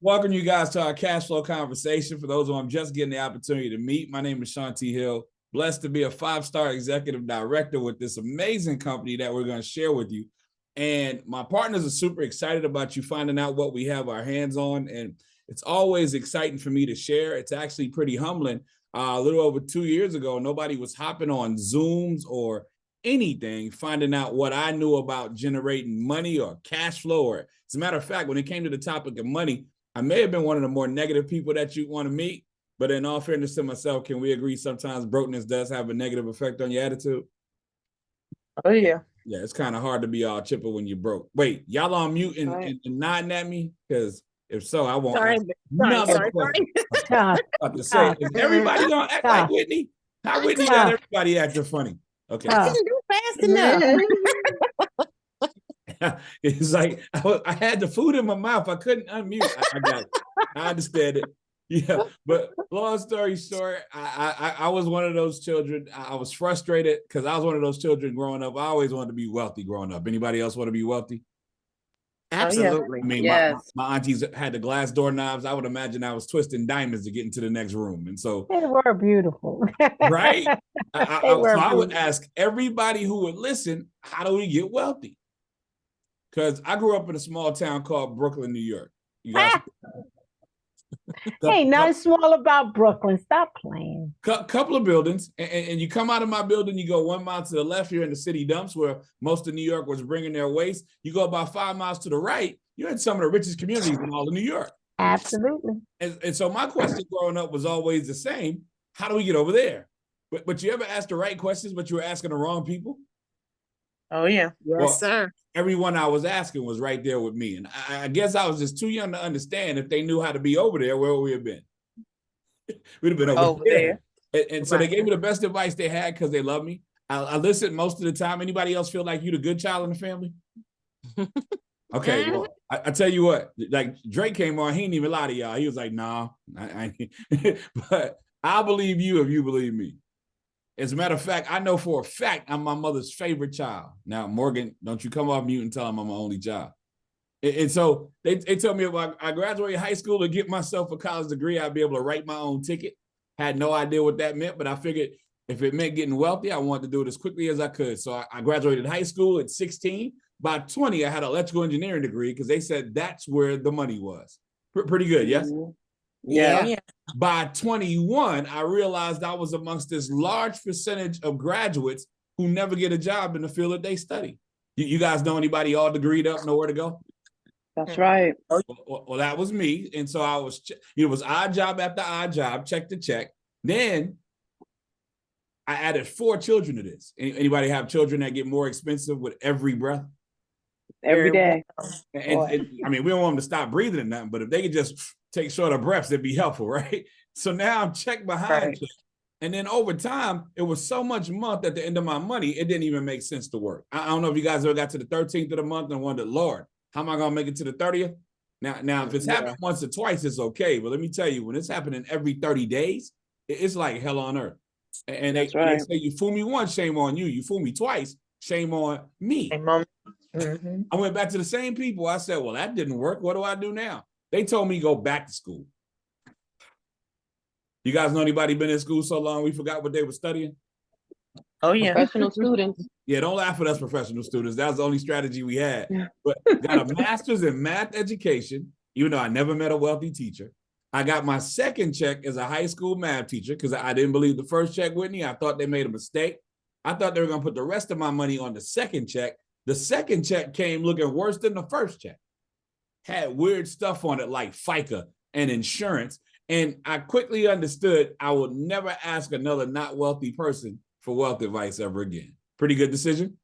Welcome you guys to our cash flow conversation. For those who I'm just getting the opportunity to meet, my name is Sean T. Hill. Blessed to be a 5-star executive director with this amazing company that we're going to share with you. And my partners are super excited about you finding out what we have our hands on. And it's always exciting for me to share. It's actually pretty humbling. A little over 2 years ago, nobody was hopping on Zooms or anything, finding out what I knew about generating money or cash flow. Or as a matter of fact, when it came to the topic of money, I may have been one of the more negative people that you want to meet. But in all fairness to myself, can we agree sometimes brokenness does have a negative effect on your attitude? Oh, yeah. Yeah, it's kind of hard to be all chipper when you're broke. Wait, y'all on mute and nodding at me? Because if so, I won't. Sorry. About to say, is everybody gonna act like Whitney? How Whitney got everybody acting funny? Okay. I didn't do fast enough. It's like I had the food in my mouth. I couldn't unmute. I got it. I understand it. Yeah, but long story short, I was one of those children. I was frustrated because I was one of those children growing up. I always wanted to be wealthy growing up. Anybody else want to be wealthy? Absolutely. I mean, yes. my aunties had the glass doorknobs. I would imagine I was twisting diamonds to get into the next room. And so they were beautiful. Right? I would ask everybody who would listen, how do we get wealthy? Because I grew up in a small town called Brooklyn, New York. You guys Hey, nothing small about Brooklyn. Stop playing. Couple of buildings, and you come out of my building, you go 1 mile to the left, you're in the city dumps where most of New York was bringing their waste. You go about 5 miles to the right, you're in some of the richest communities in all of New York. Absolutely. And so my question growing up was always the same. How do we get over there? But you ever ask the right questions, but you were asking the wrong people? Oh, yeah. Yes, sir. Everyone I was asking was right there with me. And I guess I was just too young to understand if they knew how to be over there, where would we have been? We'd have been over there. And so they gave me the best advice they had because they love me. I listened most of the time. Anybody else feel like you the good child in the family? Okay, well, I tell you what, like Drake came on, he didn't even lie to y'all. He was like, nah, but I believe you if you believe me. As a matter of fact, I know for a fact I'm my mother's favorite child. Now, Morgan, don't you come off mute and tell them I'm my only child. And so they told me if I graduated high school to get myself a college degree, I'd be able to write my own ticket. Had no idea what that meant, but I figured if it meant getting wealthy, I wanted to do it as quickly as I could. So I graduated high school at 16. By 20, I had an electrical engineering degree because they said that's where the money was. Pretty good, yes? Yeah. By 21, I realized I was amongst this large percentage of graduates who never get a job in the field that they study. You guys know anybody all degreed up, nowhere to go? That's right. Well, that was me. And so it was odd job after odd job, check to check. Then I added 4 children to this. Anybody have children that get more expensive with every breath? Every day. And I mean, we don't want them to stop breathing or nothing, but if they could just take shorter breaths, it'd be helpful, right? So now I'm check behind check. And then over time, it was so much month at the end of my money, it didn't even make sense to work. I don't know if you guys ever got to the 13th of the month and wondered, Lord, how am I going to make it to the 30th? Now, if it's happened once or twice, it's okay. But let me tell you, when it's happening every 30 days, it's like hell on earth. And they say, you fool me once, shame on you. You fool me twice, shame on me. I went back to the same people. I said, well, that didn't work. What do I do now? They told me go back to school. You guys know anybody been in school so long we forgot what they were studying? Oh, yeah. Professional students. Yeah, don't laugh at us professional students. That was the only strategy we had. But got a master's in math education, even though I never met a wealthy teacher. I got my second check as a high school math teacher because I didn't believe the first check, Whitney. I thought they made a mistake. I thought they were going to put the rest of my money on the second check. The second check came looking worse than the first check. Had weird stuff on it like FICA and insurance. And I quickly understood I would never ask another not wealthy person for wealth advice ever again. Pretty good decision?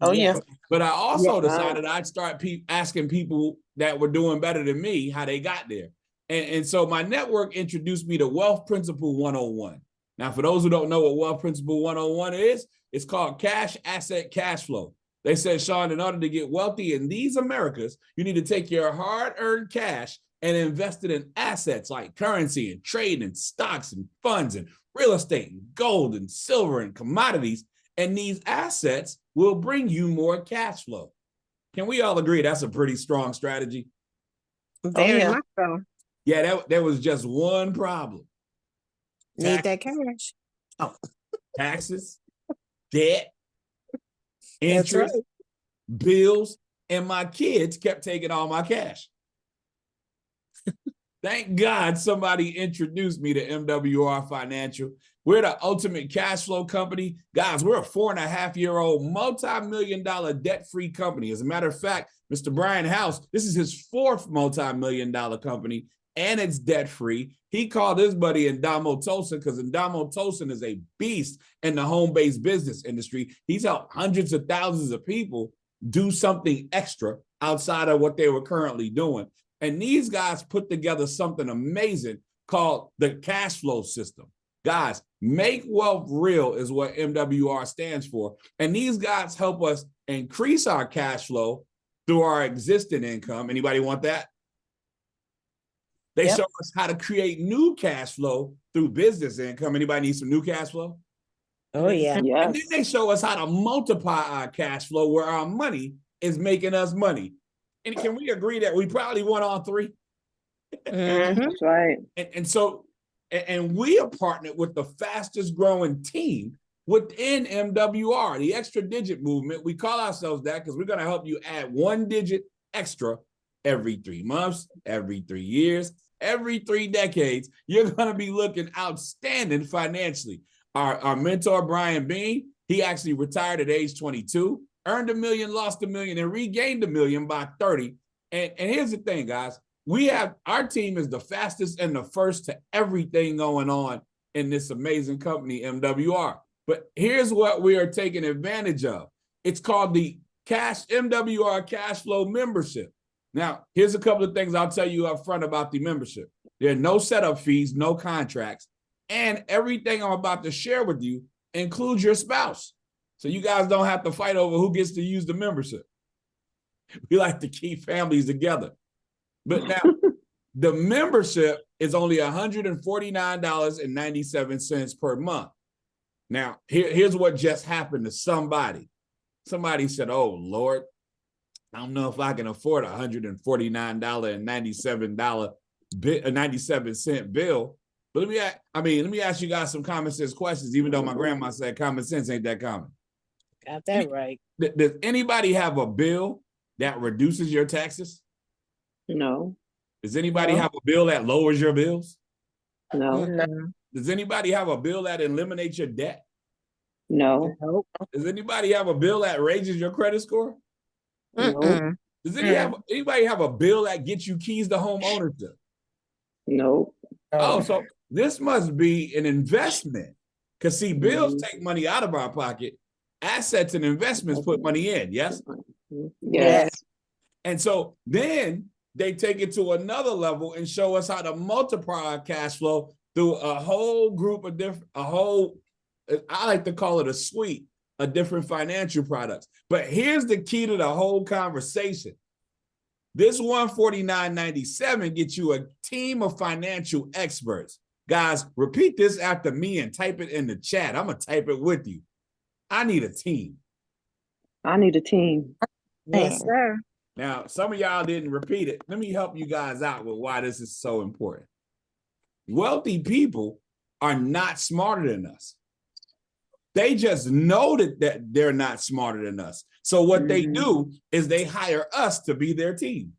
Oh, yeah. But I also decided I'd start asking people that were doing better than me how they got there. And so my network introduced me to Wealth Principle 101. Now, for those who don't know what Wealth Principle 101 is, it's called Cash Asset Cashflow. They said, Sean, in order to get wealthy in these Americas, you need to take your hard-earned cash and invest it in assets like currency and trade and stocks and funds and real estate and gold and silver and commodities. And these assets will bring you more cash flow. Can we all agree that's a pretty strong strategy? Very much so. Yeah, there was just one problem. Need that cash. Oh, Taxes, debt, that's right. interest, bills, and my kids kept taking all my cash. Thank God somebody introduced me to MWR Financial. We're the ultimate cash flow company. Guys, we're a 4.5-year-old multi-million-dollar debt-free company. As a matter of fact, Mr. Brian House, this is his 4th multi-million-dollar company, and it's debt-free. He called his buddy Ndamo Tosin because Ndamo Tosin is a beast in the home-based business industry. He's helped hundreds of thousands of people do something extra outside of what they were currently doing. And these guys put together something amazing called the cash flow system. Guys, make wealth real is what MWR stands for. And these guys help us increase our cash flow through our existing income. Anybody want that? They show us how to create new cash flow through business income. Anybody need some new cash flow? Oh, yeah. Yes. And then they show us how to multiply our cash flow where our money is making us money. And can we agree that we probably want all three? That's right. And so we are partnered with the fastest growing team within MWR, the extra digit movement. We call ourselves that because we're going to help you add 1 digit extra every 3 months, every 3 years, every 3 decades. You're going to be looking outstanding financially. Our mentor, Brian Bean, he actually retired at age 22. Earned $1 million, lost $1 million, and regained $1 million by 30. And here's the thing, guys. Our team is the fastest and the first to everything going on in this amazing company, MWR. But here's what we are taking advantage of. It's called the MWR Cashflow membership. Now, here's a couple of things I'll tell you up front about the membership. There are no setup fees, no contracts, and everything I'm about to share with you includes your spouse. So you guys don't have to fight over who gets to use the membership. We like to keep families together. But now, the membership is only $149.97 per month. Now, here's what just happened to somebody. Somebody said, oh, Lord, I don't know if I can afford a $149.97 bill. But let me ask you guys some common sense questions, even though my grandma said common sense ain't that common. Got that right. Does anybody have a bill that reduces your taxes? No. Does anybody have a bill that lowers your bills? No. Does anybody have a bill that eliminates your debt? No. Does anybody have a bill that raises your credit score? No. Does anybody have a bill that gets you keys to home ownership? No. Oh, so this must be an investment. Because see, bills take money out of our pocket. Assets and investments put money in, yes? Yes. And so then they take it to another level and show us how to multiply our cash flow through a whole group of I like to call it a suite of different financial products. But here's the key to the whole conversation. This $149.97 gets you a team of financial experts. Guys, repeat this after me and type it in the chat. I'm going to type it with you. I need a team. I need a team. Yes, sir. Now, some of y'all didn't repeat it. Let me help you guys out with why this is so important. Wealthy people are not smarter than us. They just know that they're not smarter than us. So what they do is they hire us to be their team.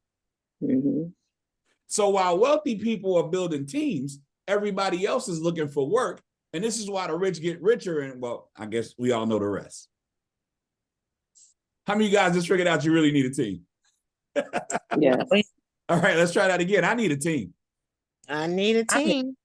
So while wealthy people are building teams, everybody else is looking for work. And this is why the rich get richer. And well, I guess we all know the rest. How many of you guys just figured out you really need a team? Yes. All right, let's try that again. I need a team. I need a team.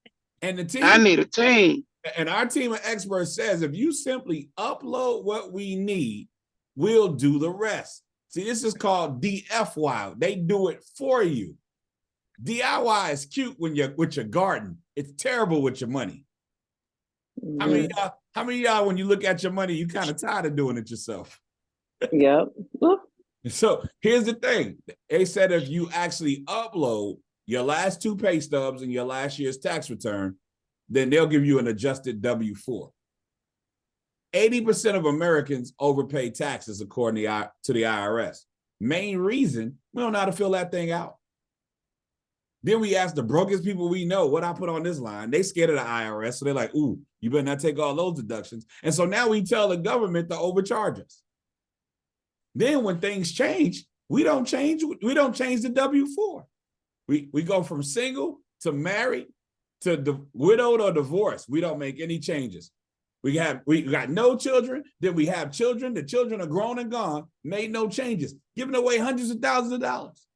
And the team. I need a team. And our team of experts says, if you simply upload what we need, we'll do the rest. See, this is called DFY. They do it for you. DIY is cute when you're with your garden. It's terrible with your money. How many of y'all, when you look at your money, you kind of tired of doing it yourself? Yep. So here's the thing. They said if you actually upload your last 2 pay stubs and your last year's tax return, then they'll give you an adjusted W-4. 80% of Americans overpay taxes according to the IRS. Main reason, we don't know how to fill that thing out. Then we ask the brokest people we know what I put on this line. They scared of the IRS. So they're like, ooh, you better not take all those deductions. And so now we tell the government to overcharge us. Then when things change, we don't change the W-4. We go from single to married to widowed or divorced. We don't make any changes. We got no children, then we have children. The children are grown and gone, made no changes, giving away hundreds of thousands of dollars.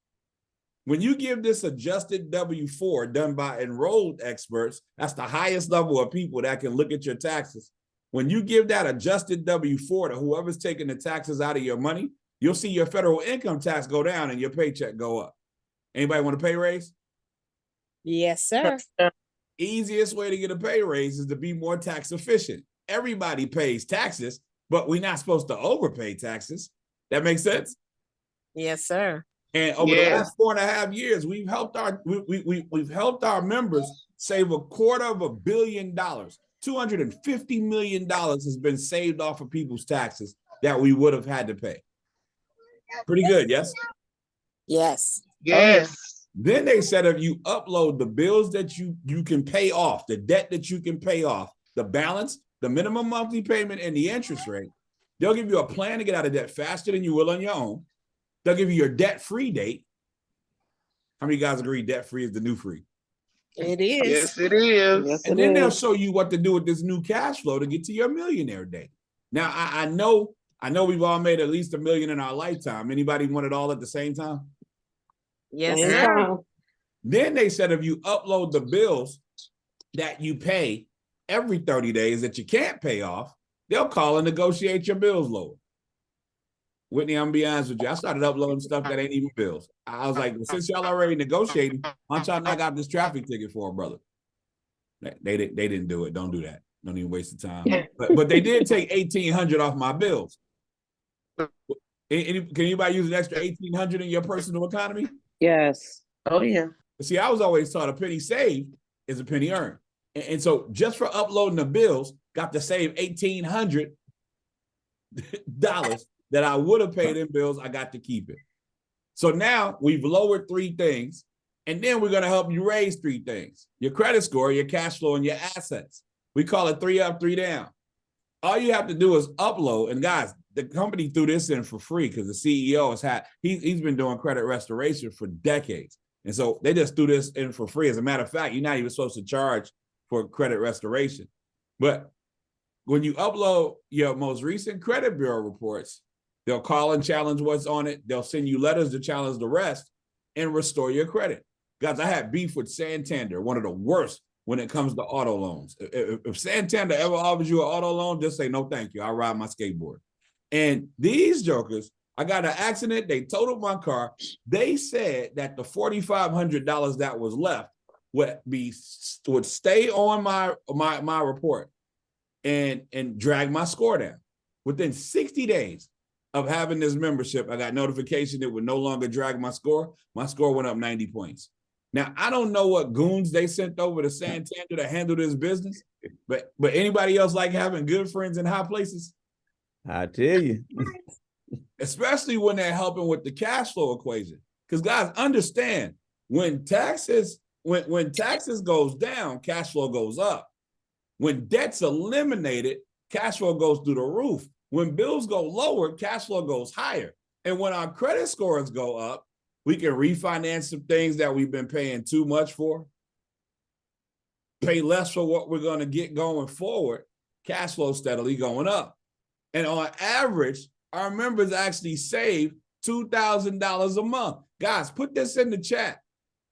When you give this adjusted W-4 done by enrolled experts, that's the highest level of people that can look at your taxes. When you give that adjusted W-4 to whoever's taking the taxes out of your money, you'll see your federal income tax go down and your paycheck go up. Anybody want a pay raise? Yes, sir. Easiest way to get a pay raise is to be more tax efficient. Everybody pays taxes, but we're not supposed to overpay taxes. That makes sense? Yes, sir. And over the last 4.5 years, we've helped our members save $250 million. $250 million has been saved off of people's taxes that we would have had to pay. Pretty good, yes? Yes. Yes. Then they said if you upload the bills that you can pay off, the debt that you can pay off, the balance, the minimum monthly payment, and the interest rate, they'll give you a plan to get out of debt faster than you will on your own. They'll give you your debt-free date. How many guys agree debt-free is the new free? It is. Yes, it is. Yes, And then they'll show you what to do with this new cash flow to get to your millionaire date. Now, I know we've all made at least $1 million in our lifetime. Anybody want it all at the same time? Yes, Same sir. time. Then they said if you upload the bills that you pay every 30 days that you can't pay off, they'll call and negotiate your bills lower. Whitney, I'm gonna be honest with you. I started uploading stuff that ain't even bills. I was like, well, since y'all already negotiating, why don't y'all knock out this traffic ticket for a brother? They didn't do it. Don't do that. Don't even waste the time. Yeah. But they did take $1,800 off my bills. Can anybody use an extra $1,800 in your personal economy? Yes. Oh, yeah. See, I was always taught a penny saved is a penny earned. And so just for uploading the bills, got to save $1,800 that I would have paid in bills. I got to keep it. So now we've lowered 3 things, and then we're going to help you raise 3 things: your credit score, your cash flow, and your assets. We call it 3 up, 3 down. All you have to do is upload. And guys, the company threw this in for free because the CEO he's been doing credit restoration for decades. And so they just threw this in for free. As a matter of fact, you're not even supposed to charge for credit restoration. But when you upload your most recent credit bureau reports, they'll call and challenge what's on it. They'll send you letters to challenge the rest and restore your credit. Guys, I had beef with Santander, one of the worst when it comes to auto loans. If Santander ever offers you an auto loan, just say, no, thank you. I'll ride my skateboard. And these jokers, I got an accident. They totaled my car. They said that the $4,500 that was left would stay on my report and drag my score down. Within 60 days of having this membership, I got notification it would no longer drag my score. My score went up 90 points. Now, I don't know what goons they sent over to Santander to handle this business, but anybody else like having good friends in high places? I tell you. Especially when they're helping with the cash flow equation. Because guys, understand, when taxes goes down, cash flow goes up. When debt's eliminated, cash flow goes through the roof. When bills go lower, cash flow goes higher. And when our credit scores go up, we can refinance some things that we've been paying too much for, pay less for what we're going to get going forward, cash flow steadily going up. And on average, our members actually save $2,000 a month. Guys, put this in the chat.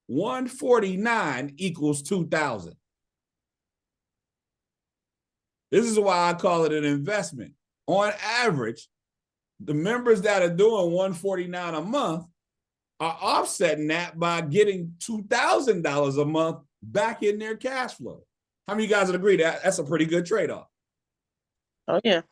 149 equals 2,000. This is why I call it an investment. On average, the members that are doing $149 a month are offsetting that by getting $2,000 a month back in their cash flow. How many of you guys would agree that that's a pretty good trade-off? Oh, yeah.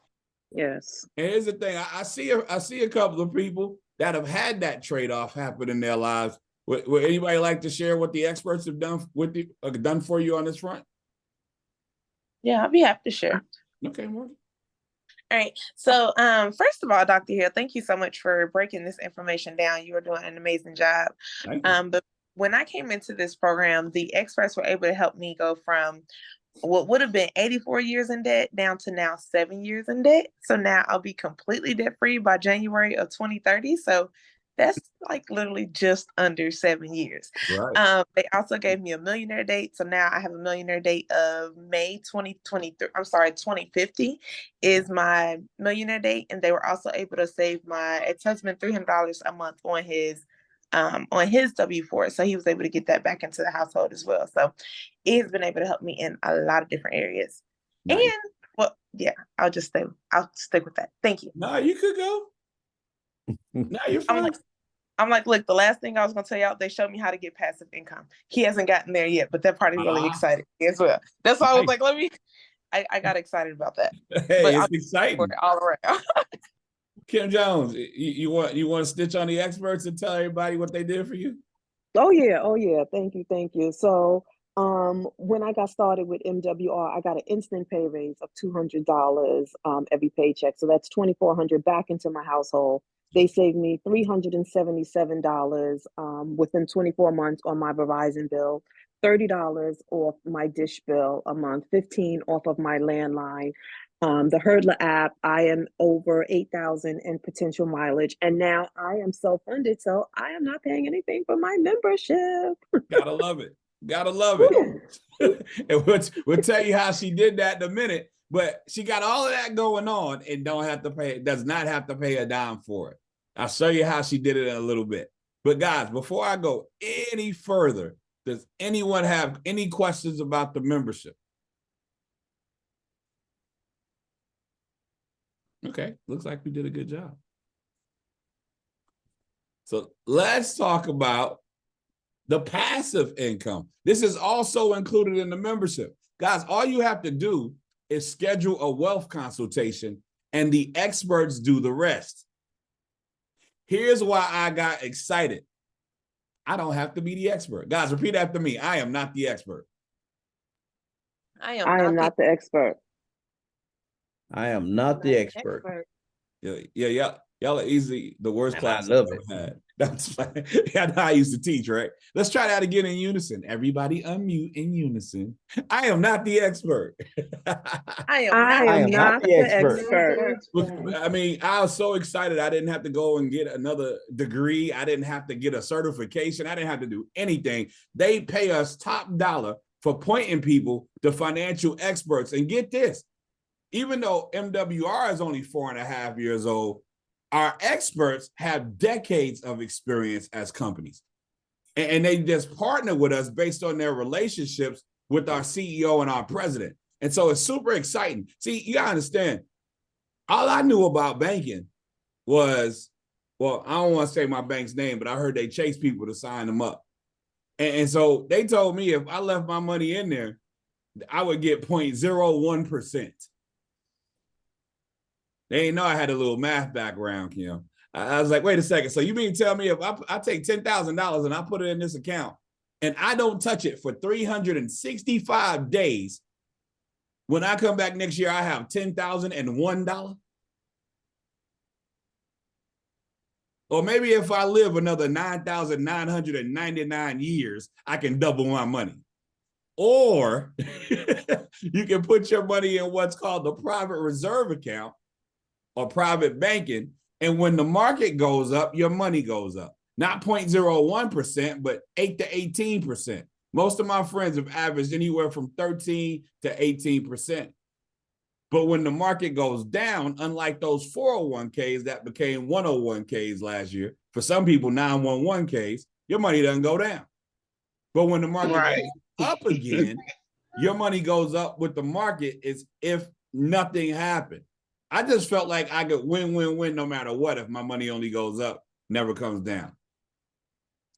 Yes. And here's the thing. I see a couple of people that have had that trade-off happen in their lives. Would anybody like to share what the experts have done for you on this front? Yeah, I'll be happy to share. Okay, Morgan. All right. So first of all, Dr. Hill, thank you so much for breaking this information down. You are doing an amazing job. Thank you. But when I came into this program, the experts were able to help me go from what would have been 84 years in debt down to now 7 years in debt. So now I'll be completely debt free by January of 2030. So that's like literally just under 7 years. Right. They also gave me a millionaire date. So now I have a millionaire date of May 2023. I'm sorry, 2050 is my millionaire date. And they were also able to save my ex-husband $300 a month on his W-4. So he was able to get that back into the household as well. So it has been able to help me in a lot of different areas. Nice. And well, yeah, I'll stick with that. Thank you. No, you could go. No, you're fine. I'm like, look, the last thing I was gonna tell y'all, they showed me how to get passive income. He hasn't gotten there yet, but that part is really exciting as well. That's why I was like, I got excited about that. Hey, but it's exciting. All around. Kim Jones, you want to stitch on the experts and tell everybody what they did for you? Oh yeah. Thank you. So when I got started with MWR, I got an instant pay raise of $200 every paycheck. So that's $2,400 back into my household. They saved me $377 within 24 months on my Verizon bill, $30 off my dish bill a month, $15 off of my landline. The Hurdler app, I am over 8,000 in potential mileage, and now I am self-funded, so I am not paying anything for my membership. Gotta love it. Gotta love it. And we'll tell you how she did that in a minute, but she got all of that going on and does not have to pay a dime for it. I'll show you how she did it in a little bit. But guys, before I go any further, does anyone have any questions about the membership? Okay, looks like we did a good job. So let's talk about the passive income. This is also included in the membership. Guys, all you have to do is schedule a wealth consultation and the experts do the rest. Here's why I got excited. I don't have to be the expert. Guys, repeat after me. I am not the expert. I am not the expert. I am not the expert. Yeah. Y'all are easy. The worst class I love I've ever had. That's fine. Yeah, I used to teach, right? Let's try that again in unison. Everybody unmute in unison. I am not the expert. I am not the expert. I mean, I was so excited. I didn't have to go and get another degree. I didn't have to get a certification. I didn't have to do anything. They pay us top dollar for pointing people to financial experts. And get this, even though MWR is only 4.5 years old, our experts have decades of experience as companies. And they just partner with us based on their relationships with our CEO and our president. And so it's super exciting. See, you gotta understand, all I knew about banking was, well, I don't want to say my bank's name, but I heard they chase people to sign them up. And so they told me if I left my money in there, I would get 0.01%. They didn't know I had a little math background, Kim. I was like, wait a second. So you mean to tell me if I take $10,000 and I put it in this account and I don't touch it for 365 days, when I come back next year, I have $10,001? Or maybe if I live another 9,999 years, I can double my money. Or you can put your money in what's called the private reserve account or private banking. And when the market goes up, your money goes up. Not 0.01%, but 8 to 18%. Most of my friends have averaged anywhere from 13 to 18%. But when the market goes down, unlike those 401ks that became 101ks last year, for some people 911ks, your money doesn't go down. But when the market goes up again, your money goes up with the market as if nothing happened. I just felt like I could win no matter what if my money only goes up, never comes down.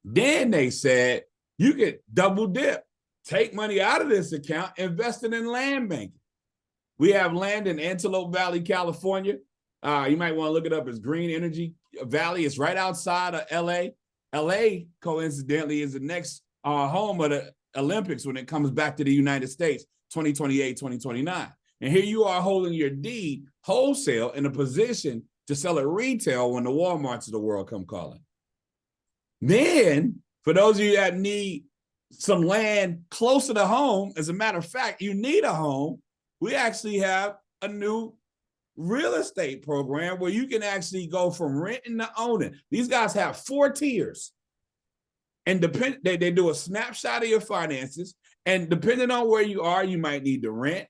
Then they said, you could double dip, take money out of this account, invest it in land banking. We have land in Antelope Valley, California. You might want to look it up as Green Energy Valley. It's right outside of LA. LA, coincidentally, is the next home of the Olympics when it comes back to the United States, 2028, 2029. And here you are holding your deed wholesale in a position to sell it retail when the Walmarts of the world come calling. Then For those of you that need some land closer to home, as a matter of fact, you need a home, we actually have a new real estate program where you can actually go from renting to owning. These guys have 4 tiers. And they do a snapshot of your finances. And depending on where you are, you might need to rent,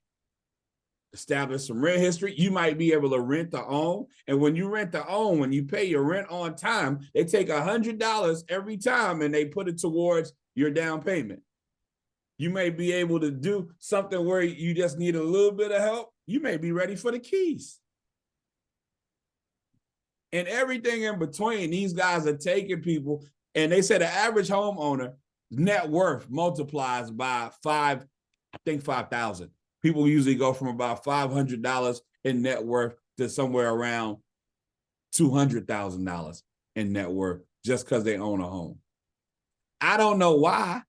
establish some rent history. You might be able to rent to own. And when you rent to own, when you pay your rent on time, they take $100 every time and they put it towards your down payment. You may be able to do something where you just need a little bit of help. You may be ready for the keys. And everything in between, these guys are taking people, and they say the average homeowner net worth multiplies by 5,000. People usually go from about $500 in net worth to somewhere around $200,000 in net worth just because they own a home. I don't know why.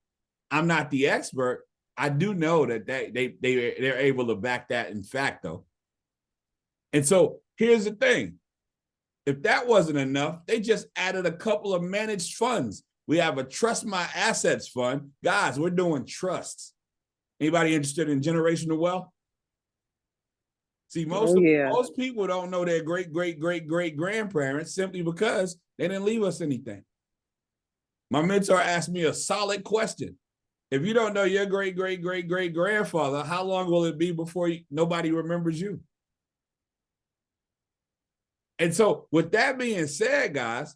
I'm not the expert. I do know that they're able to back that in fact, though. And so here's the thing. If that wasn't enough, they just added a couple of managed funds. We have a Trust My Assets fund. Guys, we're doing trusts. Anybody interested in generational wealth? See, most people don't know their great-great-great-great-grandparents simply because they didn't leave us anything. My mentor asked me a solid question. If you don't know your great-great-great-great-grandfather, how long will it be before nobody remembers you? And so with that being said, guys,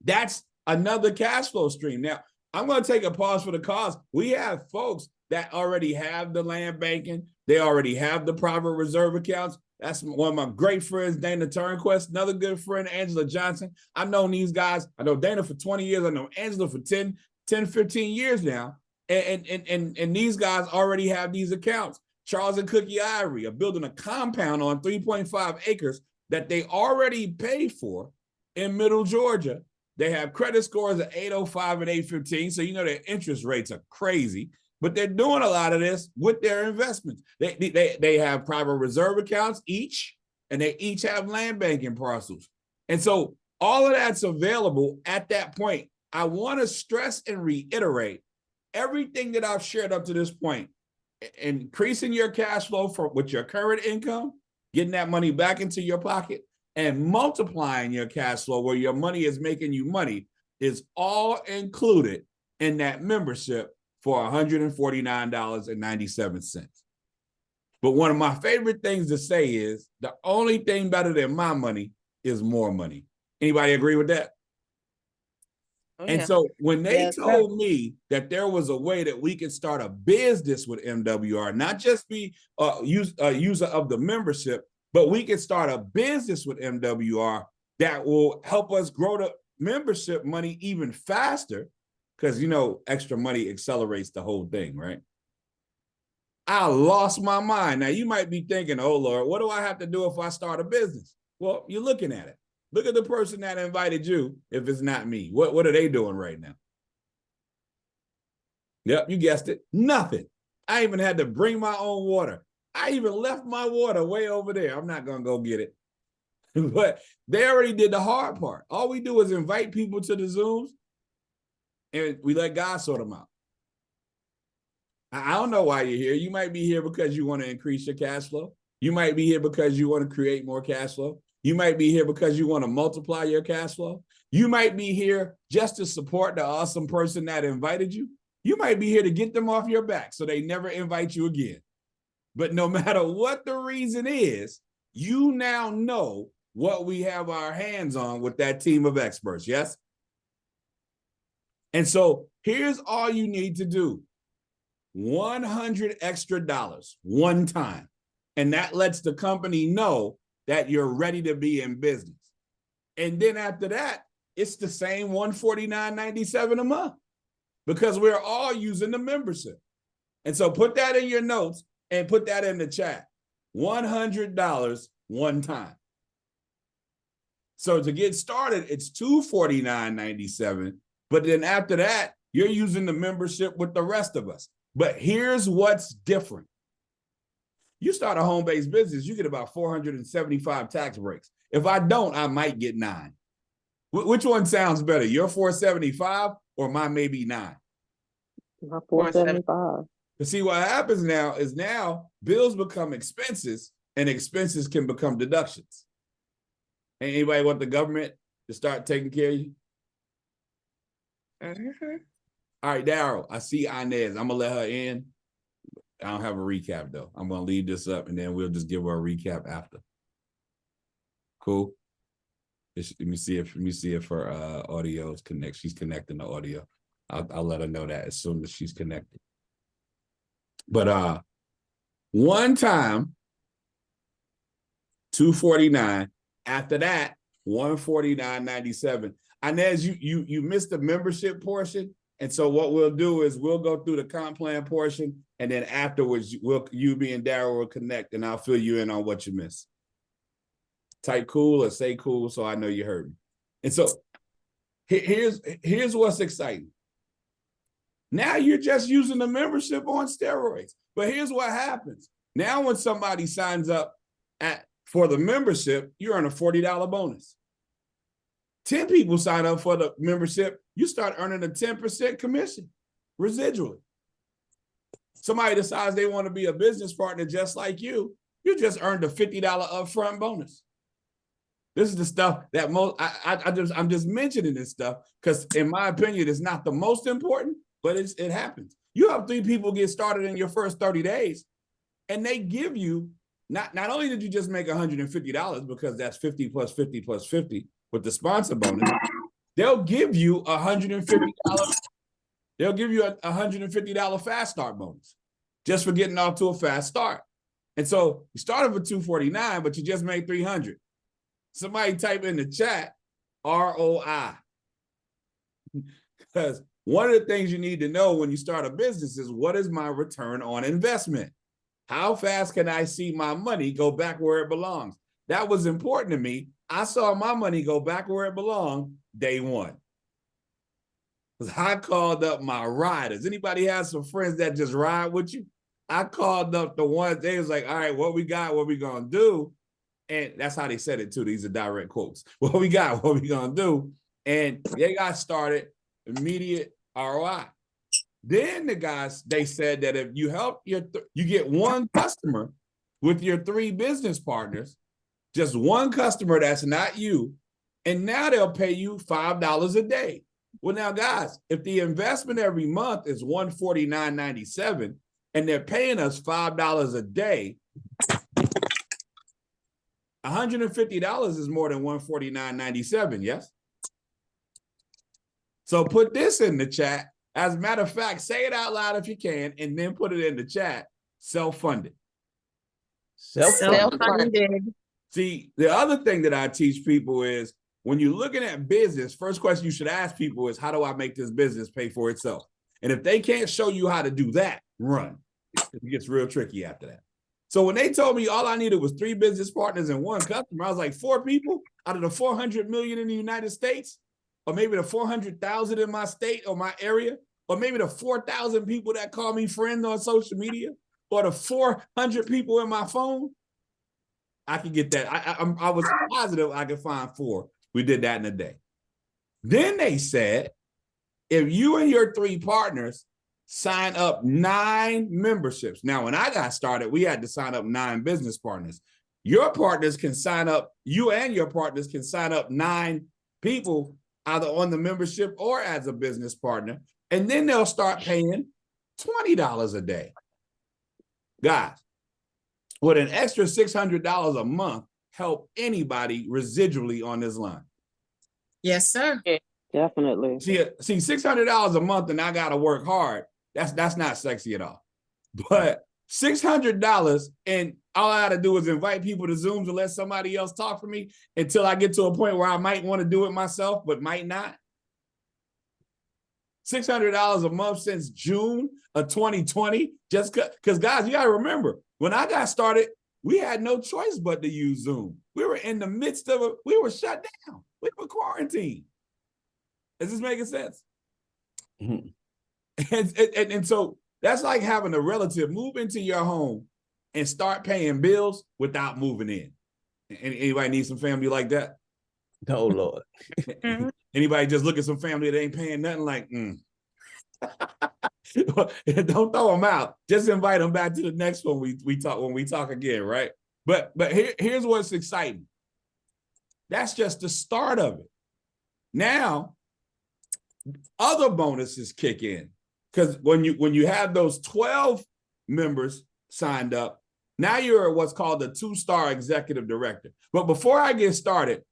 that's another cash flow stream. Now, I'm going to take a pause for the cause. We have folks that already have the land banking. They already have the private reserve accounts. That's one of my great friends, Dana Turnquest, another good friend, Angela Johnson. I've known these guys. I know Dana for 20 years. I know Angela for 10, 15 years now. And these guys already have these accounts. Charles and Cookie Ivory are building a compound on 3.5 acres that they already paid for in Middle Georgia. They have credit scores of 805 and 815. So, you know, their interest rates are crazy, but they're doing a lot of this with their investments. They have private reserve accounts each, and they each have land banking parcels. And so all of that's available at that point. I want to stress and reiterate everything that I've shared up to this point. Increasing your cash flow with your current income, getting that money back into your pocket, and multiplying your cash flow where your money is making you money is all included in that membership for $149.97. But one of my favorite things to say is the only thing better than my money is more money. Anybody agree with that? Oh, and yeah. so when they told me that there was a way that we could start a business with MWR, not just be a user of the membership, but we could start a business with MWR that will help us grow the membership money even faster, because, you know, extra money accelerates the whole thing, right? I lost my mind. Now, you might be thinking, oh, Lord, what do I have to do if I start a business? Well, you're looking at it. Look at the person that invited you if it's not me. What are they doing right now? Yep, you guessed it. Nothing. I even had to bring my own water. I even left my water way over there. I'm not going to go get it. But they already did the hard part. All we do is invite people to the Zooms, and we let God sort them out. I don't know why you're here. You might be here because you want to increase your cash flow. You might be here because you want to create more cash flow. You might be here because you want to multiply your cash flow. You might be here just to support the awesome person that invited you. You might be here to get them off your back so they never invite you again. But no matter what the reason is, you now know what we have our hands on with that team of experts, yes? And so here's all you need to do. $100 extra one time. And that lets the company know that you're ready to be in business. And then after that, it's the same $149.97 a month, because we're all using the membership. And so put that in your notes and put that in the chat. $100 one time. So to get started, it's $249.97. But then after that, you're using the membership with the rest of us. But here's what's different. You start a home-based business, you get about 475 tax breaks. If I don't, I might get 9. Which one sounds better, your 475 or mine may be 9? My 475. To see what happens now is bills become expenses and expenses can become deductions. Anybody want the government to start taking care of you? All right, Daryl, I see Inez. I'm gonna let her in. I don't have a recap though. I'm gonna leave this up and then we'll just give her a recap after. Cool. Let me see if her audio is connected. She's connecting the audio. I'll let her know that as soon as she's connected. But one time, 249. After that, 149.97. Inez, you missed the membership portion. And so what we'll do is we'll go through the comp plan portion, and then afterwards, you, me, and Daryl will connect, and I'll fill you in on what you missed. Type cool or say cool so I know you heard me. And so here's what's exciting. Now you're just using the membership on steroids. But here's what happens. Now when somebody signs up for the membership, you earn a $40 bonus. 10 people sign up for the membership, you start earning a 10% commission residually. Somebody decides they want to be a business partner just like you just earned a $50 upfront bonus. This is the stuff that I'm just mentioning this stuff because in my opinion, it's not the most important, but it happens. You have 3 people get started in your first 30 days and they give you, not only did you just make $150 because that's 50 plus 50 plus 50 with the sponsor bonus, they'll give you $150. They'll give you a $150 fast start bonus just for getting off to a fast start. And so you started with 249, but you just made 300. Somebody type in the chat, ROI. Because one of the things you need to know when you start a business is what is my return on investment? How fast can I see my money go back where it belongs? That was important to me. I saw my money go back where it belonged day one. Because I called up my riders. Anybody have some friends that just ride with you? I called up the ones, they was like, all right, what we got, what we gonna do? And that's how they said it too. These are direct quotes. What we got, what we gonna do? And they got started, immediate ROI. Then the guys, they said that if you help you get one customer with your 3 business partners, just one customer that's not you, and now they'll pay you $5 a day. Well, now guys, if the investment every month is $149.97 and they're paying us $5 a day, $150 is more than $149.97, yes? So put this in the chat. As a matter of fact, say it out loud if you can, and then put it in the chat. Self-funded. Self-funded. See, the other thing that I teach people is when you're looking at business, first question you should ask people is, how do I make this business pay for itself? And if they can't show you how to do that, run. It gets real tricky after that. So when they told me all I needed was 3 business partners and 1 customer, I was like, 4 people out of the 400 million in the United States, or maybe the 400,000 in my state or my area, or maybe the 4,000 people that call me friends on social media, or the 400 people in my phone, I could get that. I was positive I could find 4. We did that in a day. Then they said, if you and your 3 partners sign up 9 memberships. Now, when I got started, we had to sign up 9 business partners. Your partners can sign up, you and your partners can sign up 9 people either on the membership or as a business partner, and then they'll start paying $20 a day. Guys, with an extra $600 a month, help anybody residually on this line. Yes, sir. Definitely. See, $600 a month and I got to work hard. That's not sexy at all. But $600 and all I got to do is invite people to Zooms and let somebody else talk for me until I get to a point where I might want to do it myself, but might not. $600 a month since June of 2020, just because guys, you got to remember, when I got started, we had no choice but to use Zoom. We were in the midst of it. We were shut down. We were quarantined. Is this making sense? Mm-hmm. And so that's like having a relative move into your home and start paying bills without moving in. Anybody need some family like that? Oh, Lord. Anybody just look at some family that ain't paying nothing like, don't throw them out. Just invite them back to the next one we talk again, right? But here's what's exciting. That's just the start of it. Now, other bonuses kick in, because when you have those 12 members signed up, now you're what's called a 2-star executive director. But before I get started,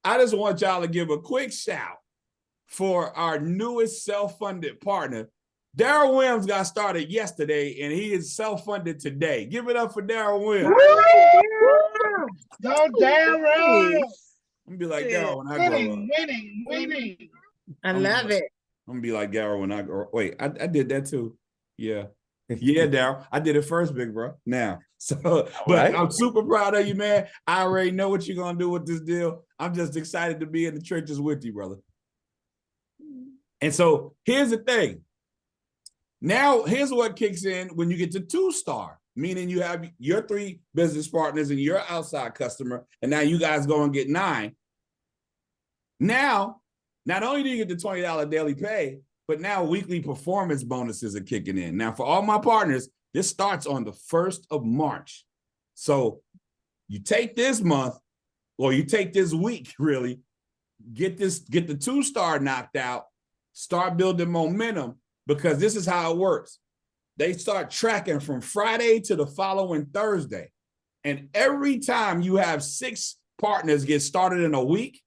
I just want y'all to give a quick shout for our newest self-funded partner. Daryl Williams got started yesterday, and he is self-funded today. Give it up for Daryl Williams. Go Daryl! I'm gonna be like Daryl when I grow up. Winning. I love it. I'm gonna be like Daryl when I grow. Wait, I did that too. Yeah. Yeah, Daryl. I did it first, big bro. Now. So, but right. I'm super proud of you, man. I already know what you're gonna do with this deal. I'm just excited to be in the trenches with you, brother. And so here's the thing. Now, here's what kicks in when you get to 2-star, meaning you have your 3 business partners and your outside customer, and now you guys go and get 9. Now, not only do you get the $20 daily pay, but now weekly performance bonuses are kicking in. Now, for all my partners, this starts on the 1st of March. So you take this month, or you take this week, really, get the 2-star knocked out, start building momentum, because this is how it works. They start tracking from Friday to the following Thursday. And every time you have 6 partners get started in a week,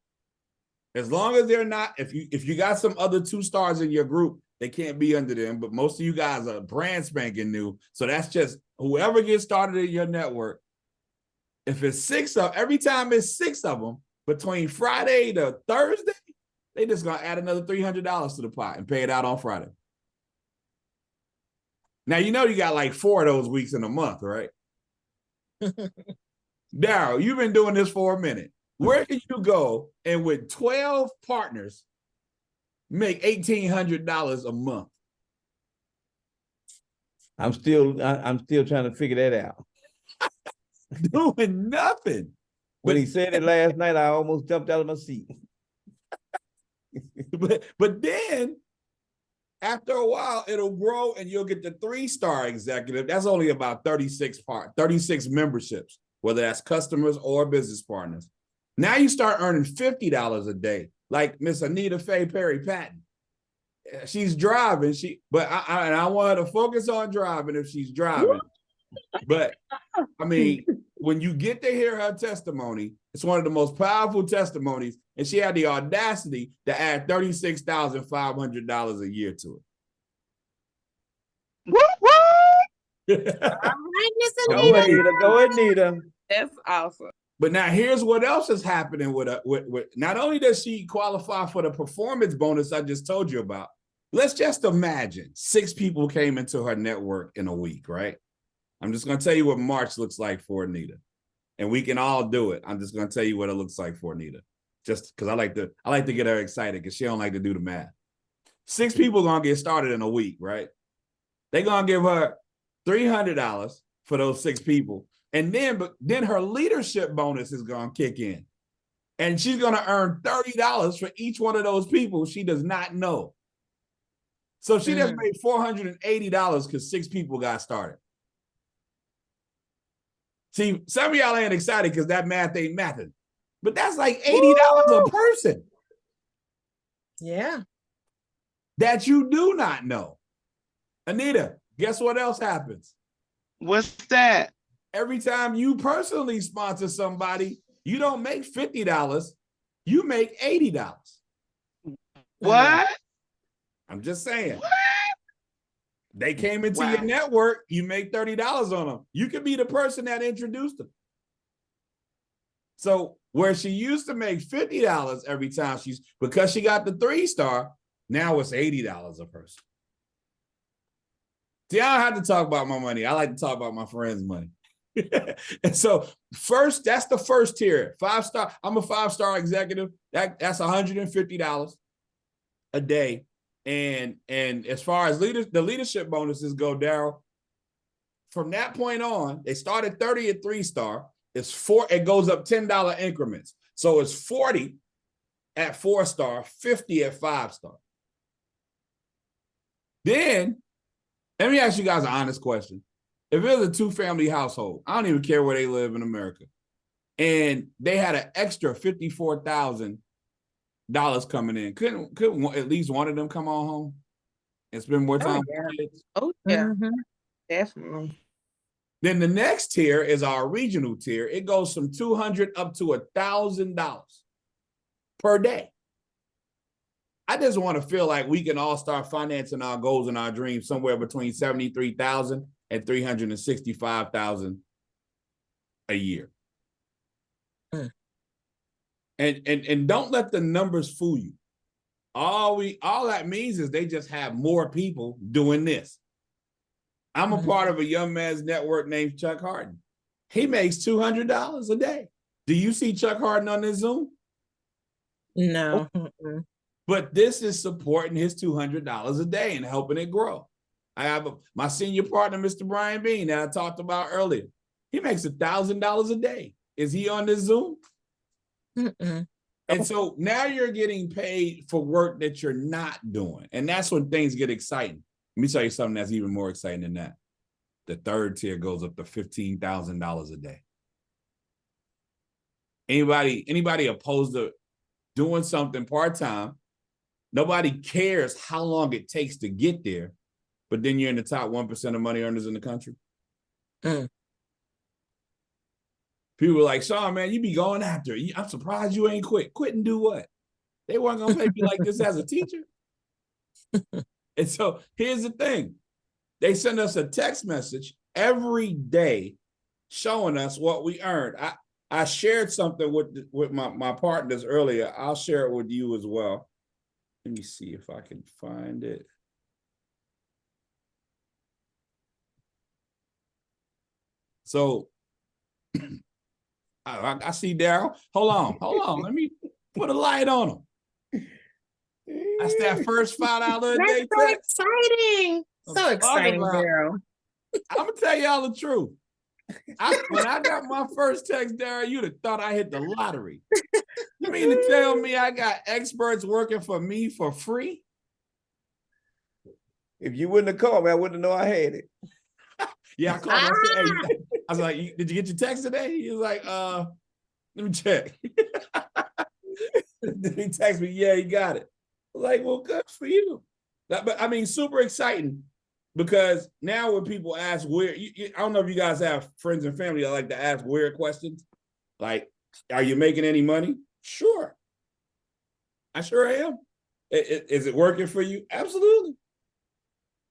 as long as they're not, if you got some other 2-stars in your group, they can't be under them, but most of you guys are brand spanking new. So that's just whoever gets started in your network. If it's every time it's 6 of them, between Friday to Thursday, they just gonna add another $300 to the pot and pay it out on Friday. Now, you know you got like 4 of those weeks in a month, right? Daryl, you've been doing this for a minute. Where can you go and with 12 partners make $1,800 a month? I'm still trying to figure that out. Doing nothing. When he said it last night, I almost jumped out of my seat. But then after a while, it'll grow and you'll get the 3-star executive. That's only about 36 memberships, whether that's customers or business partners. Now you start earning $50 a day, like Miss Anita Faye Perry Patton. She's driving, but I want her to focus on driving if she's driving. But I mean, when you get to hear her testimony, it's one of the most powerful testimonies, and she had the audacity to add $36,500 a year to it. All right, Miss Go, Anita. Go, Anita. That's awesome. But now here's what else is happening with not only does she qualify for the performance bonus I just told you about, let's just imagine 6 people came into her network in a week, right? I'm just going to tell you what March looks like for Anita, and we can all do it. I'm just going to tell you what it looks like for Anita, just because I like to get her excited because she don't like to do the math. 6 people going to get started in a week, right? They're going to give her $300 for those 6 people. And then her leadership bonus is going to kick in. And she's going to earn $30 for each one of those people she does not know. So she just made $480 because 6 people got started. See, some of y'all ain't excited because that math ain't mathing. But that's like $80 a person. Yeah. That you do not know. Anita, guess what else happens? What's that? Every time you personally sponsor somebody, you don't make $50, you make $80. What? I'm just saying. What? They came into your network, you make $30 on them. You could be the person that introduced them. So where she used to make $50 every time because she got the 3-star, now it's $80 a person. See, I don't have to talk about my money. I like to talk about my friends' money. And so that's the first tier. 5-star. I'm a 5-star executive. That's $150 a day. And as far as the leadership bonuses go, Daryl, from that point on, they started 30 at 3-star. It goes up $10 increments. So it's 40 at 4-star, 50 at 5-star. Then, let me ask you guys an honest question. If it was a 2-family household, I don't even care where they live in America, and they had an extra $54,000 coming in, couldn't at least one of them come on home and spend more time with kids? Oh, yeah, Mhm. definitely. Then the next tier is our regional tier. It goes from $200 up to $1,000 per day. I just want to feel like we can all start financing our goals and our dreams somewhere between $73,000 and $365,000 a year. And don't let the numbers fool you. All that means is they just have more people doing this. I'm a part of a young man's network named Chuck Harden. He makes $200 a day. Do you see Chuck Harden on this Zoom? No. But this is supporting his $200 a day and helping it grow. I have my senior partner, Mr. Brian Bean, that I talked about earlier. He makes $1,000 a day. Is he on this Zoom? And so now you're getting paid for work that you're not doing. And that's when things get exciting. Let me tell you something that's even more exciting than that. The third tier goes up to $15,000 a day. Anybody opposed to doing something part-time? Nobody cares how long it takes to get there, but then you're in the top 1% of money earners in the country. People are like, Sean, man, you be going after it. I'm surprised you ain't quit. Quit and do what? They weren't going to pay me like this as a teacher. And so here's the thing. They send us a text message every day showing us what we earned. I shared something with my partners earlier. I'll share it with you as well. Let me see if I can find it. So I see Daryl. Hold on. Let me put a light on him. That's that first $5 a day That's so text. exciting. So exciting, Daryl. I'm gonna tell y'all the truth. When I got my first text, Daryl, you'd have thought I hit the lottery. You mean to tell me I got experts working for me for free? If you wouldn't have called me, I wouldn't know I had it. Yeah, I called him. I was like, did you get your text today? He was like, let me check. Then he texted me, yeah, he got it. I was like, well, good for you. But I mean, super exciting, because now when people ask weird, I don't know if you guys have friends and family that like to ask weird questions. Like, are you making any money? Sure. I sure am. Is it working for you? Absolutely.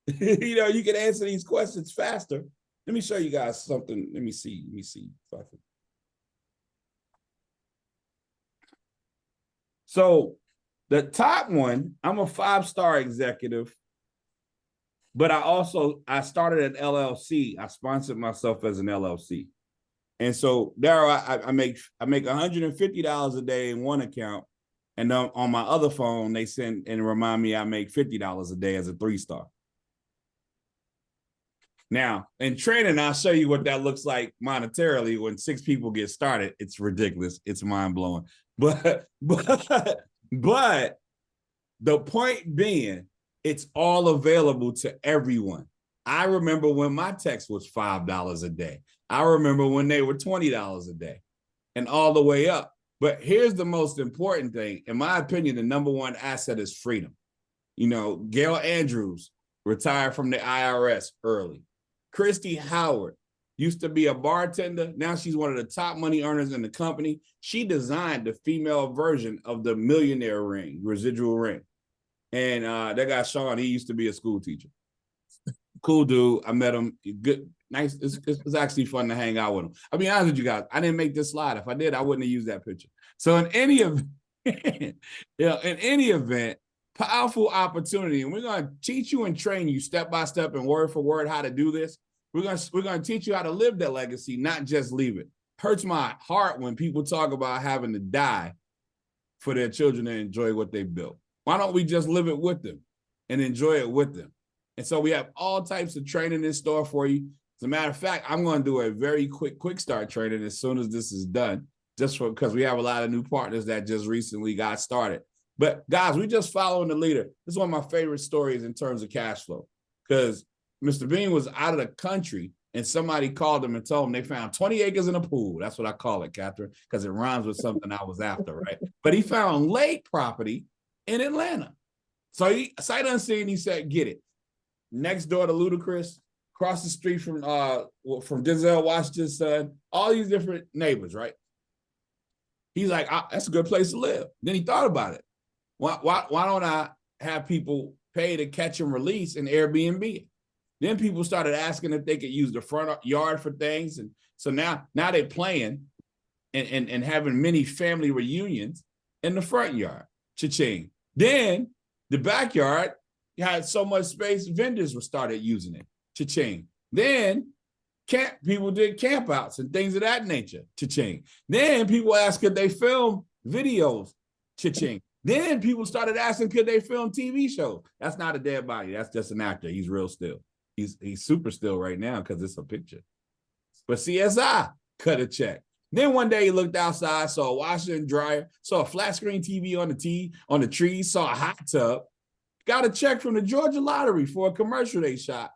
You can answer these questions faster. Let me show you guys something. Let me see if I can. So the top one, I'm a 5-star executive, but I started an LLC. I sponsored myself as an LLC. And so there I make $150 a day in one account. And then on my other phone, they send and remind me I make $50 a day as a 3-star. Now, in training, I'll show you what that looks like monetarily when 6 people get started. It's ridiculous. It's mind-blowing. But the point being, it's all available to everyone. I remember when my text was $5 a day. I remember when they were $20 a day and all the way up. But here's the most important thing. In my opinion, the number one asset is freedom. Gail Andrews retired from the IRS early. Christy Howard used to be a bartender. Now she's one of the top money earners in the company. She designed the female version of the millionaire ring, residual ring. And that guy, Sean, he used to be a school teacher. Cool dude. I met him. Good, nice. It's actually fun to hang out with him. I'll be honest with you guys. I didn't make this slide. If I did, I wouldn't have used that picture. So in any event, powerful opportunity. And we're going to teach you and train you step by step and word for word how to do this. We're going to teach you how to live that legacy, not just leave it. Hurts my heart when people talk about having to die for their children to enjoy what they built. Why don't we just live it with them and enjoy it with them? And so we have all types of training in store for you. As a matter of fact, I'm going to do a very quick start training as soon as this is done. just because we have a lot of new partners that just recently got started. But guys, we just following the leader. This is one of my favorite stories in terms of cash flow, because Mr. Bean was out of the country and somebody called him and told him they found 20 acres in a pool. That's what I call it, Catherine, because it rhymes with something I was after, right? But he found lake property in Atlanta. So he sight unseen, he said, get it. Next door to Ludacris, across the street from Denzel Washington's son, all these different neighbors, right? He's like, that's a good place to live. Then he thought about it. Why don't I have people pay to catch and release and Airbnb? Then people started asking if they could use the front yard for things. And so now they're playing and having many family reunions in the front yard. Cha-ching. Then the backyard had so much space, vendors started using it. Cha-ching. Then people did campouts and things of that nature. Cha-ching. Then people asked, could they film videos? Cha-ching. Then people started asking, could they film TV shows? That's not a dead body. That's just an actor. He's real still. He's super still right now because it's a picture. But CSI cut a check. Then one day he looked outside, saw a washer and dryer, saw a flat screen TV on the tree, saw a hot tub, got a check from the Georgia Lottery for a commercial they shot.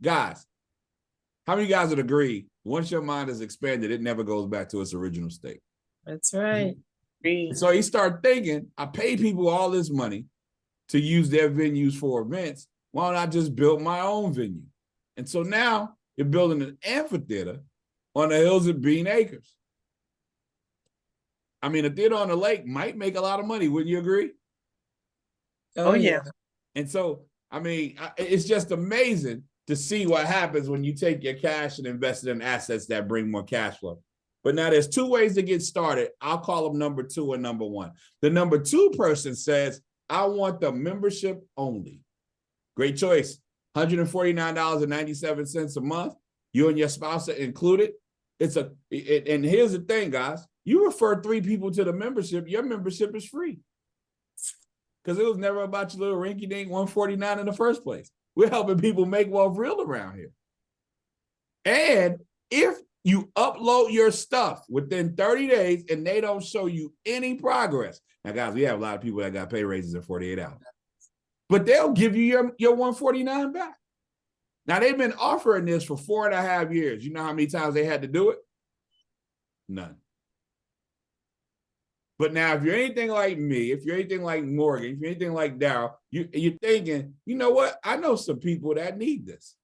Guys, how many guys would agree, once your mind is expanded, it never goes back to its original state? That's right. So he started thinking, I pay people all this money to use their venues for events. Why don't I just build my own venue? And so now you're building an amphitheater on the hills of Bean Acres. I mean, a theater on the lake might make a lot of money, wouldn't you agree? Oh, yeah. And so, I mean, it's just amazing to see what happens when you take your cash and invest it in assets that bring more cash flow. But now there's two ways to get started. I'll call them number 2 and number 1. The number 2 person says, I want the membership only. Great choice. $149.97 a month. You and your spouse are included. And here's the thing, guys. You refer 3 people to the membership, your membership is free. Because it was never about your little rinky-dink 149 in the first place. We're helping people make wealth real around here. And if you upload your stuff within 30 days and they don't show you any progress. Now, guys, we have a lot of people that got pay raises in 48 hours. But they'll give you your 149 back. Now, they've been offering this for 4.5 years. You know how many times they had to do it? None. But now, if you're anything like me, if you're anything like Morgan, if you're anything like Darryl, you're thinking, you know what? I know some people that need this.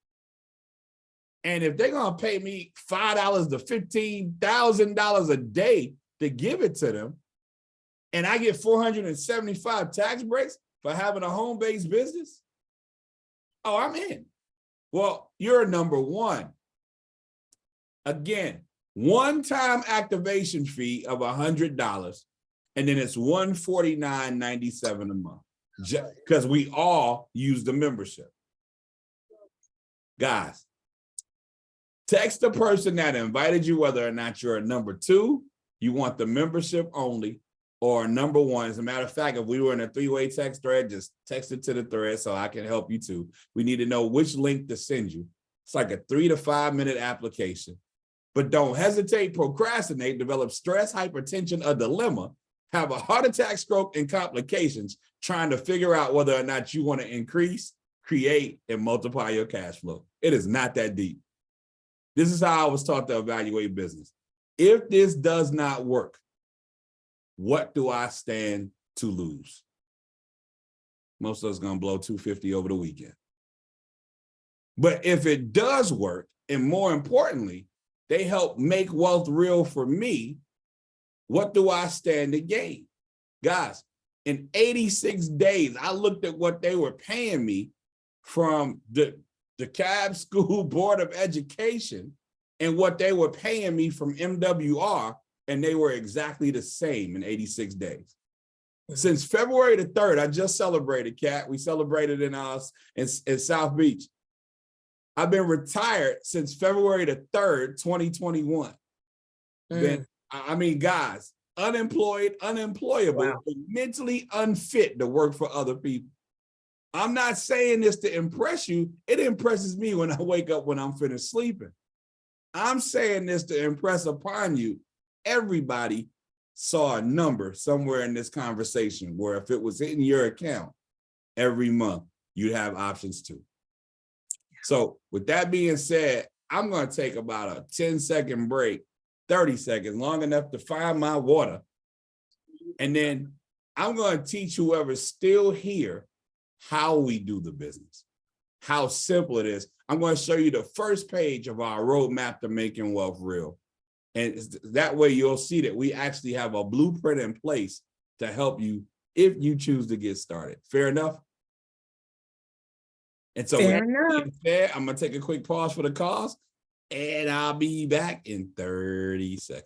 And if they're going to pay me $5 to $15,000 a day to give it to them, and I get 475 tax breaks for having a home-based business, oh, I'm in. Well, you're number 1. Again, one-time activation fee of $100, and then it's $149.97 a month, because we all use the membership. Guys, text the person that invited you, whether or not you're a number 2, you want the membership only, or number 1. As a matter of fact, if we were in a 3-way text thread, just text it to the thread so I can help you too. We need to know which link to send you. It's like a 3 to 5 minute application. But don't hesitate, procrastinate, develop stress, hypertension, a dilemma, have a heart attack, stroke, and complications trying to figure out whether or not you want to increase, create, and multiply your cash flow. It is not that deep. This is how I was taught to evaluate business. If this does not work, what do I stand to lose? Most of us going to blow $250 over the weekend. But if it does work, and more importantly, they help make wealth real for me, what do I stand to gain? Guys, in 86 days, I looked at what they were paying me from the Cab School Board of Education and what they were paying me from MWR, and they were exactly the same in 86 days. Since February the 3rd, I just celebrated, Kat. We celebrated in South Beach. I've been retired since February the 3rd, 2021. I mean, guys, unemployed, unemployable, wow, mentally unfit to work for other people. I'm not saying this to impress you. It impresses me when I wake up when I'm finished sleeping. I'm saying this to impress upon you everybody saw a number somewhere in this conversation where if it was in your account every month, you'd have options too. So with that being said, I'm going to take about a 10-second break, 30 seconds, long enough to find my water. And then I'm going to teach whoever's still here how we do the business, how simple it is. I'm going to show you the first page of our roadmap to making wealth real. And that way you'll see that we actually have a blueprint in place to help you if you choose to get started. Fair enough? And so Fair enough. I'm going to take a quick pause for the cause, and I'll be back in 30 seconds.